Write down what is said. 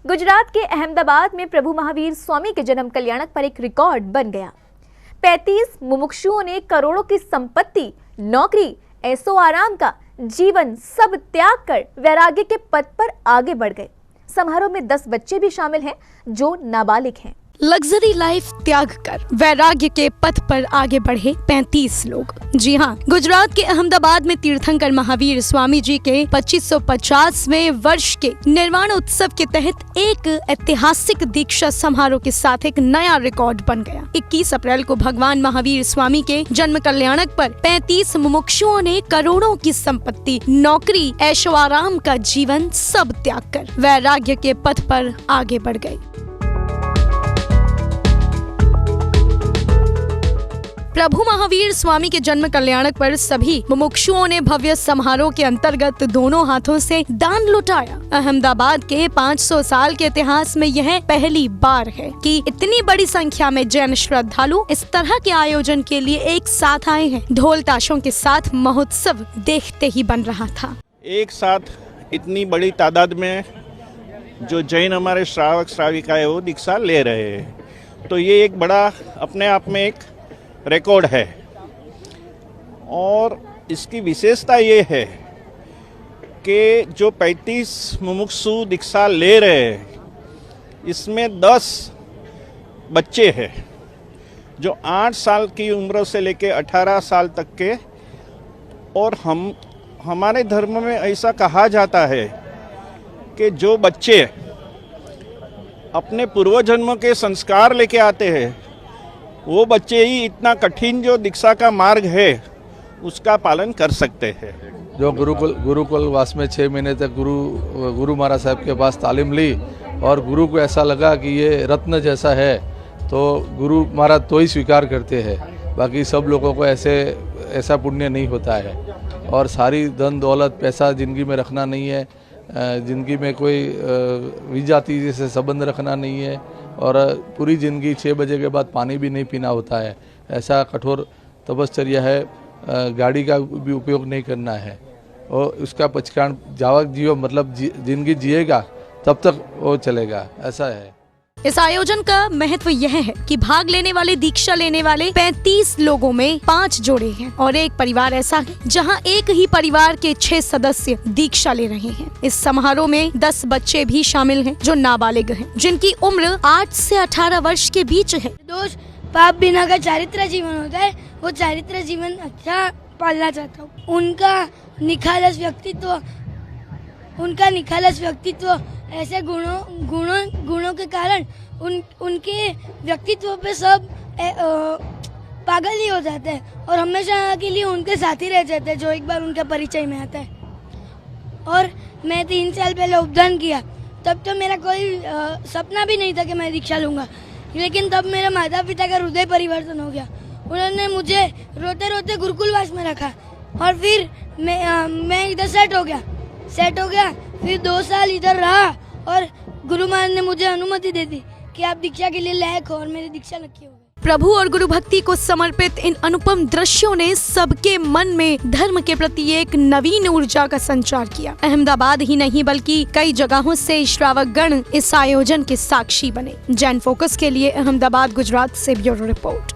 गुजरात के अहमदाबाद में प्रभु महावीर स्वामी के जन्म कल्याणक पर एक रिकॉर्ड बन गया। 35 मुमुक्षुओं ने करोड़ों की संपत्ति, नौकरी, ऐसो आराम का जीवन सब त्याग कर वैराग्य के पथ पर आगे बढ़ गए। समारोह में 10 बच्चे भी शामिल हैं जो नाबालिग हैं। लग्जरी लाइफ त्याग कर वैराग्य के पथ पर आगे बढ़े 35 लोग। जी हाँ, गुजरात के अहमदाबाद में तीर्थंकर महावीर स्वामी जी के 2550वें वर्ष के निर्वाण उत्सव के तहत एक ऐतिहासिक दीक्षा समारोह के साथ एक नया रिकॉर्ड बन गया। 21 अप्रैल को भगवान महावीर स्वामी के जन्म कल्याणक पर 35 मुमुक्षुओं ने करोड़ों की संपत्ति, नौकरी, ऐशो आराम का जीवन सब त्याग कर वैराग्य के पथ पर आगे बढ़ गए। प्रभु महावीर स्वामी के जन्म कल्याणक पर सभी मुमुक्षुओं ने भव्य समारोह के अंतर्गत दोनों हाथों से दान लुटाया। अहमदाबाद के 500 साल के इतिहास में यह पहली बार है कि इतनी बड़ी संख्या में जैन श्रद्धालु इस तरह के आयोजन के लिए एक साथ आए हैं। ढोल ताशों के साथ महोत्सव देखते ही बन रहा था। एक साथ इतनी बड़ी तादाद में जो जैन हमारे श्रावक श्राविका है वो दीक्षा ले रहे हैं, तो ये एक बड़ा अपने आप में एक रिकॉर्ड है। और इसकी विशेषता ये है कि जो 35 मुमुक्षु दीक्षा ले रहे हैं, इसमें 10 बच्चे हैं जो 8 साल की उम्र से लेके 18 साल तक के। और हमारे धर्म में ऐसा कहा जाता है कि जो बच्चे अपने पूर्व जन्म के संस्कार लेके आते हैं, वो बच्चे ही इतना कठिन जो दीक्षा का मार्ग है उसका पालन कर सकते हैं। जो गुरुकुल वास में 6 महीने तक गुरु महाराज साहब के पास तालीम ली और गुरु को ऐसा लगा कि ये रत्न जैसा है, तो गुरु महाराज तो ही स्वीकार करते हैं, बाकी सब लोगों को ऐसा पुण्य नहीं होता है। और सारी धन दौलत पैसा जिंदगी में रखना नहीं है, जिंदगी में कोई विजाति से संबंध रखना नहीं है, और पूरी ज़िंदगी 6 बजे के बाद पानी भी नहीं पीना होता है। ऐसा कठोर तपश्चर्या है। गाड़ी का भी उपयोग नहीं करना है और उसका पचकान जावक जियो, मतलब ज़िंदगी जिएगा तब तक वो चलेगा, ऐसा है। इस आयोजन का महत्व यह है कि भाग लेने वाले, दीक्षा लेने वाले 35 लोगों में 5 जोड़े हैं और एक परिवार ऐसा है जहां एक ही परिवार के 6 सदस्य दीक्षा ले रहे हैं। इस समारोह में 10 बच्चे भी शामिल हैं जो नाबालिग हैं, जिनकी उम्र 8 से 18 वर्ष के बीच है। दोष पाप बिना का चारित्र जीवन होता है, वो चारित्र जीवन अच्छा पालना चाहता हूँ। उनका निखालस व्यक्तित्व ऐसे गुणों के कारण उनके व्यक्तित्व पे सब पागल ही हो जाते हैं और हमेशा के लिए उनके साथी रह जाते हैं जो एक बार उनके परिचय में आता है। और मैं 3 साल पहले उपदान किया, तब तो मेरा कोई सपना भी नहीं था कि मैं दीक्षा लूँगा, लेकिन तब मेरे माता पिता का हृदय परिवर्तन हो गया। उन्होंने मुझे रोते रोते गुरुकुलवास में रखा और फिर मैं इधर सेट हो गया। फिर 2 साल इधर रहा और गुरु महाराज ने मुझे अनुमति दे दी कि आप दीक्षा के लिए लायक हो, और मेरी दीक्षा नक्की हो गई। प्रभु और गुरु भक्ति को समर्पित इन अनुपम दृश्यों ने सबके मन में धर्म के प्रति एक नवीन ऊर्जा का संचार किया। अहमदाबाद ही नहीं बल्कि कई जगहों से श्रावक गण इस आयोजन के साक्षी बने। जैन फोकस के लिए अहमदाबाद, गुजरात से ब्यूरो रिपोर्ट।